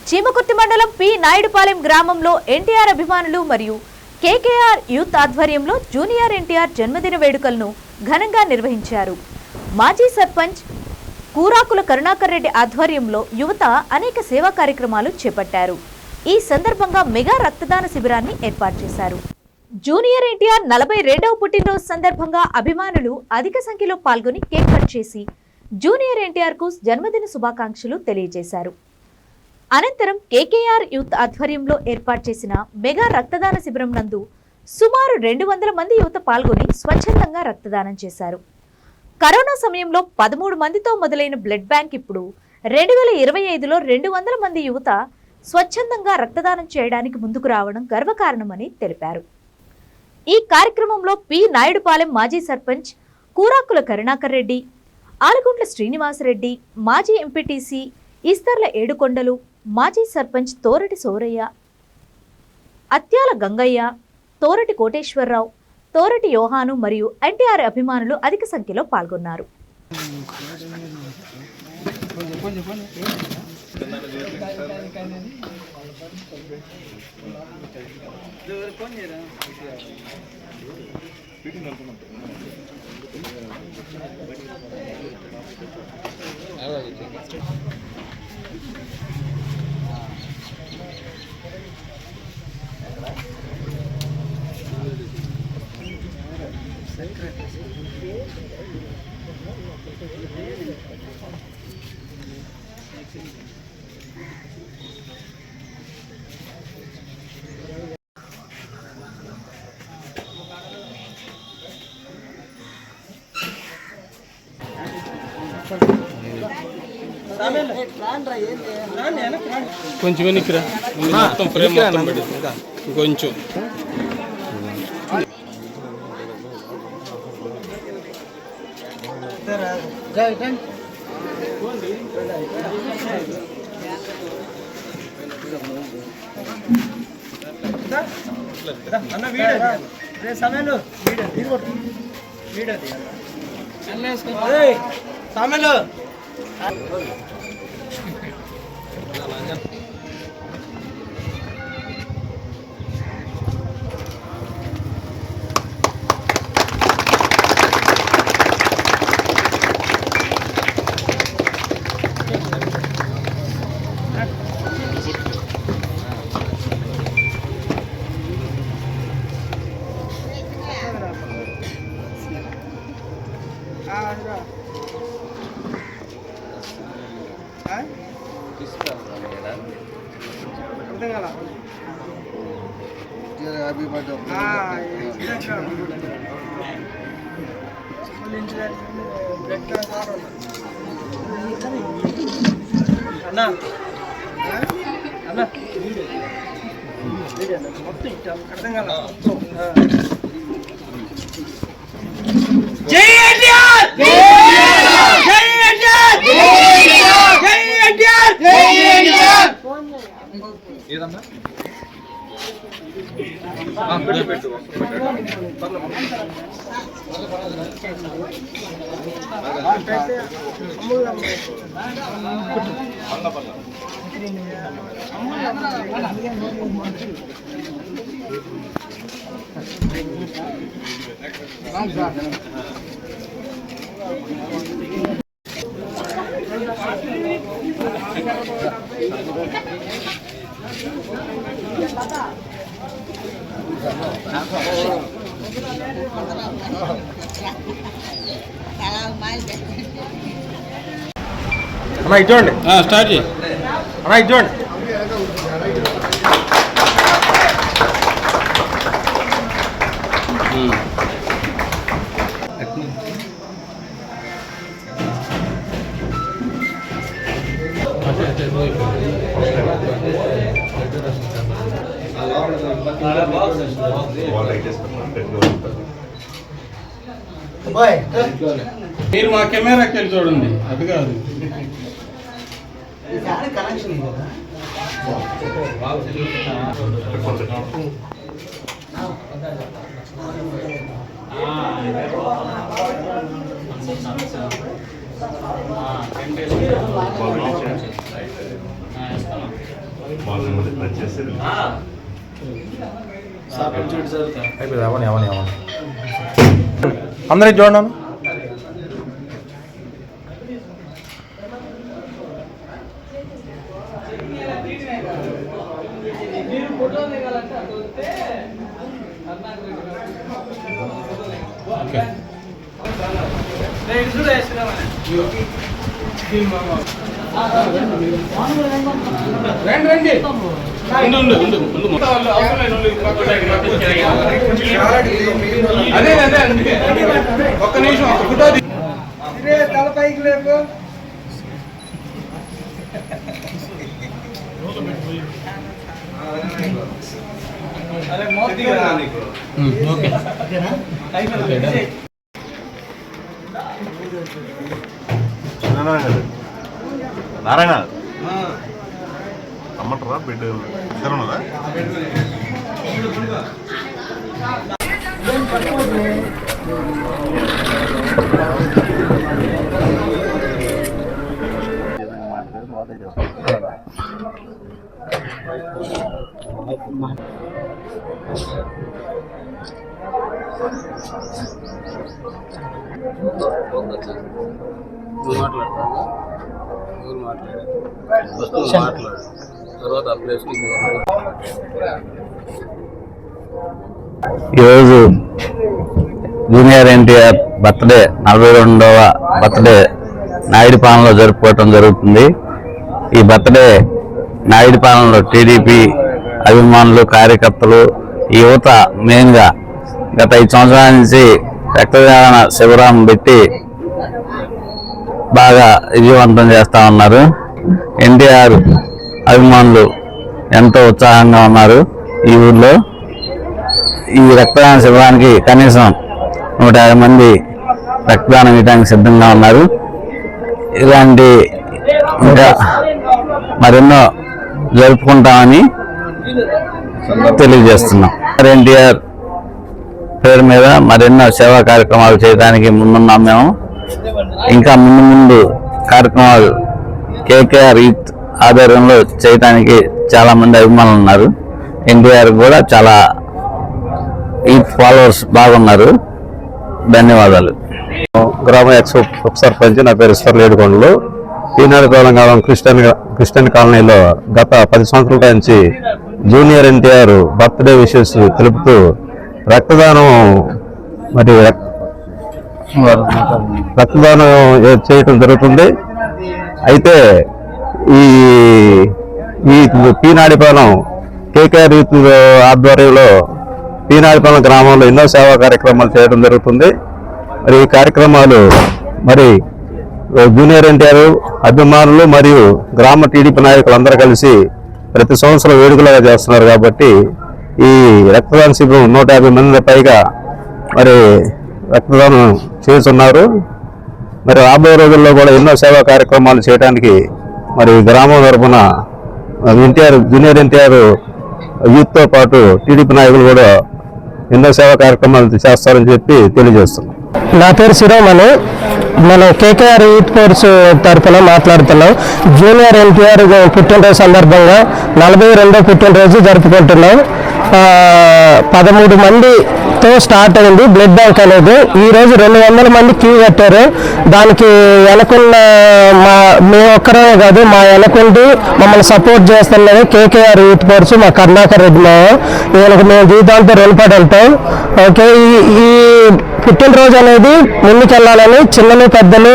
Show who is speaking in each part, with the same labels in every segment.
Speaker 1: చీమకుర్తి మండలం పి నాయుడుపాలెం గ్రామంలో ఎన్టీఆర్ అభిమానులు మరియు కేకేఆర్ యూత్ ఆధ్వర్యంలో జూనియర్ ఎన్టీఆర్ జన్మదిన వేడుకలను ఘనంగా నిర్వహించారు. మాజీ సర్పంచ్ కూరాకుల కరుణాకర్ రెడ్డి ఆధ్వర్యంలో యువత అనేక సేవా కార్యక్రమాలు చేపట్టారు. ఈ సందర్భంగా మెగా రక్తదాన శిబిరాన్ని ఏర్పాటు చేశారు. జూనియర్ ఎన్టీఆర్ 42వ పుట్టినరోజు సందర్భంగా అభిమానులు అధిక సంఖ్యలో పాల్గొని కేక్ కట్ చేసి జూనియర్ ఎన్టీఆర్ కు జన్మదిన శుభాకాంక్షలు తెలియజేశారు. అనంతరం కేకేఆర్ యూత్ ఆధ్వర్యంలో ఏర్పాటు చేసిన మెగా రక్తదాన శిబిరం నందు సుమారు 200 మంది యువత పాల్గొని స్వచ్ఛందంగా రక్తదానం చేశారు. కరోనా సమయంలో 13 మందితో మొదలైన బ్లడ్ బ్యాంక్ ఇప్పుడు 2025లో 200 మంది యువత స్వచ్ఛందంగా రక్తదానం చేయడానికి ముందుకు రావడం గర్వకారణమని తెలిపారు. ఈ కార్యక్రమంలో పి నాయుడుపాలెం మాజీ సర్పంచ్ కూరాకుల కరుణాకర్ రెడ్డి, ఆలగుంట్ల శ్రీనివాసరెడ్డి, మాజీ ఎంపీటీసీ ఈస్తర్ల ఏడుకొండలు, మాజీ సర్పంచ్ తోరటి సోరయ్య, అత్యాల గంగయ్య, తోరటి కోటేశ్వరరావు, తోరటి యోహాను మరియు ఎన్టీఆర్ అభిమానులు అధిక సంఖ్యలో పాల్గొన్నారు.
Speaker 2: కొంచెం వెనక్కిరా, మొత్తం ఫ్రేమ్ మొత్తం పెట్టి కొంచెం
Speaker 3: అన్నా ఇచ్చోండి,
Speaker 2: స్టార్ట్ చేయి
Speaker 3: అన్నా ఇచ్చోండి.
Speaker 2: మీరు మా కెమెరాకి వెళ్ళి చూడండి, అది కాదు.
Speaker 3: అయిపోయింది. అవని అందరికి చూడండి.
Speaker 2: అదే ఒక్క నిమిషం
Speaker 4: తలపైకి లేపు.
Speaker 5: నారాయణ అమ్మంటారా బిడ్డ ఇద్దరు ఉన్నదా?
Speaker 6: ఈరోజు జూనియర్ ఎన్టీఆర్ బర్త్డే 42వ బర్త్డే నాయుడుపాలెంలో జరుపుకోవటం జరుగుతుంది. ఈ బర్త్డే నాయుడుపాలెంలో టీడీపీ అభిమానులు, కార్యకర్తలు, యువత మెయిన్గా గత 5 సంవత్సరాల నుంచి రక్తదాన శిబిరం పెట్టి బాగా విజయవంతం చేస్తూ ఉన్నారు. ఎన్టీఆర్ అభిమానులు ఎంతో ఉత్సాహంగా ఉన్నారు. ఈ ఊర్లో ఈ రక్తదాన శిబిరానికి కనీసం 150 మంది రక్తదానం ఇవ్వడానికి సిద్ధంగా ఉన్నారు. ఇలాంటి ఇంకా మరెన్నో జరుపుకుంటామని తెలియజేస్తున్నాం. ఎన్టీఆర్ పేరు మీద మరెన్నో సేవా కార్యక్రమాలు చేయడానికి ముందున్నాం మేము. ఇంకా ముందు కార్యక్రమాలు కేకేఆర్ యూత్ ఆధ్వర్యంలో చేయడానికి చాలా మంది అభిమానులు ఉన్నారు. ఎన్టీఆర్ కూడా చాలా యూత్ ఫాలోవర్స్ బాగున్నారు. ధన్యవాదాలు.
Speaker 3: గ్రామ ఎక్స్ ఉప సర్పంచ్, నా పేరు ఈశ్వర్ లేడుకొండలు. ఈనాడు తెలంగాణ క్రిస్టియన్ కాలనీలో గత 10 సంవత్సరాల నుంచి జూనియర్ ఎన్టీఆర్ బర్త్డే విషెస్ తెలుపుతూ రక్తదానం చేయటం జరుగుతుంది. అయితే ఈ పీనాడిపాలెం కేకేఆర్ యూత్ ఆధ్వర్యంలో పీనాడిపాలెం గ్రామంలో ఎన్నో సేవా కార్యక్రమాలు చేయడం జరుగుతుంది. మరి ఈ కార్యక్రమాలు జూనియర్ ఎన్టీఆర్ అభిమానులు మరియు గ్రామ టీడీపీ నాయకులు అందరూ కలిసి ప్రతి సంవత్సరం వేడుకలుగా చేస్తున్నారు. కాబట్టి ఈ రక్తదాన శిబిరం 150 మంది పైగా రక్తదానం చేస్తున్నారు. రాబోయే రోజుల్లో కూడా ఎన్నో సేవా కార్యక్రమాలు చేయడానికి గ్రామం తరఫున జూనియర్ ఎన్టీఆర్ యూత్తో పాటు టీడీపీ నాయకులు కూడా ఎన్నో సేవా కార్యక్రమాలు చేస్తారని చెప్పి తెలియజేస్తున్నాం.
Speaker 7: నా పేరు శిరోమణి. మనం కేకేఆర్ యూత్ ఫోర్స్ తరఫున మాట్లాడుతున్నాం. జూనియర్ ఎన్టీఆర్ పుట్టినరోజు సందర్భంగా 42వ పుట్టినరోజు జరుపుకుంటున్నాం. 13 మందితో స్టార్ట్ అయింది బ్లడ్ బ్యాంక్ అనేది. ఈరోజు 200 మంది క్యూ కట్టారు. దానికి వెనకున్న మేము ఒక్కరే కాదు, మా వెనకుండి మమ్మల్ని సపోర్ట్ చేస్తున్నది కేకేఆర్ యూత్ ఫోర్స్, మా కరుణాకర్ రెడ్డి ఈయనకు మేము జీవితాంతో రుణపడి ఉంటాం. ఓకే, ఈ పుట్టినరోజు అనేది ముందుకెళ్లాలని చిన్నలు పెద్దలు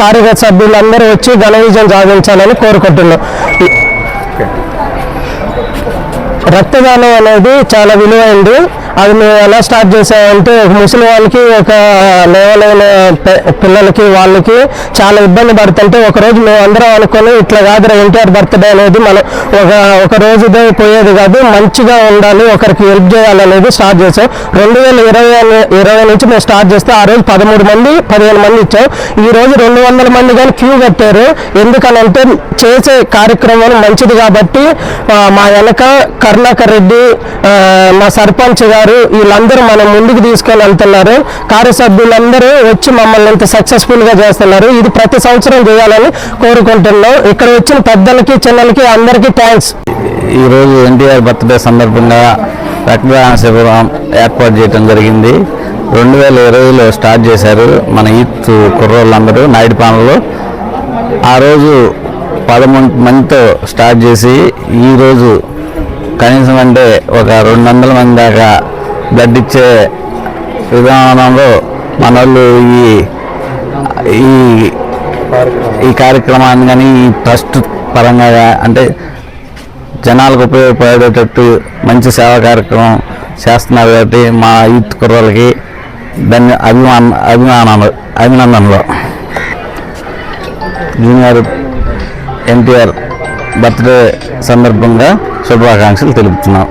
Speaker 7: కార్యకర్త సభ్యులందరూ వచ్చి ఘన విజయం సాధించాలని కోరుకుంటున్నాం. రక్తదానం అనేది చాలా విలువైంది. అది మేము ఎలా స్టార్ట్ చేసామంటే, ఒక ముసలి వాళ్ళకి, ఒక లేవలేని పిల్లలకి, వాళ్ళకి చాలా ఇబ్బంది పడుతుంటే ఒకరోజు మేము అందరం అనుకొని ఇట్లా కాదు ఎన్టీఆర్ బర్త్డే అనేది మనం ఒక రోజుదే పోయేది కాదు, మంచిగా ఉండాలి, ఒకరికి హెల్ప్ చేయాలనేది స్టార్ట్ చేసాం. 2020 నుంచి మేము స్టార్ట్ చేస్తే ఆ రోజు 15 మంది ఇచ్చాం. ఈ రోజు 200 మంది కానీ క్యూ కట్టారు. ఎందుకనంటే చేసే కార్యక్రమం మంచిది కాబట్టి. మా వెనక కరుణాకర్ రెడ్డి, మా సర్పంచ్ గారు, వీళ్ళందరూ మనం ముందుకు తీసుకొని వెళ్తున్నారు. కార్యసభ్యులందరూ వచ్చి మమ్మల్ని ఇంత సక్సెస్ఫుల్గా చేస్తున్నారు. ఇది ప్రతి సంవత్సరం చేయాలని కోరుకుంటున్నాం. ఇక్కడ వచ్చిన పెద్దలకి, చిన్నలకి అందరికీ థ్యాంక్స్.
Speaker 6: ఈరోజు ఎన్టీఆర్ బర్త్డే సందర్భంగా రక్తదాన శిబిరం ఏర్పాటు చేయడం జరిగింది. 2020లో స్టార్ట్ చేశారు మన యూత్ కుర్రోళ్ళందరూ నాయుడుపాలెంలో. ఆ రోజు 11 మందితో స్టార్ట్ చేసి ఈరోజు కనీసం అంటే ఒక 200 మంది దాకా బ్లడ్ ఇచ్చే విధానంలో మన వాళ్ళు ఈ కార్యక్రమాన్ని కానీ ఈ ట్రస్ట్ పరంగా అంటే జనాలకు ఉపయోగపడేటట్టు మంచి సేవా కార్యక్రమం చేస్తున్నారు కాబట్టి మా యూత్ కుర్రోళ్ళకి అభినందనలు. జూనియర్ ఎన్టీఆర్ బర్త్డే సందర్భంగా శుభాకాంక్షలు తెలుపుతున్నాం.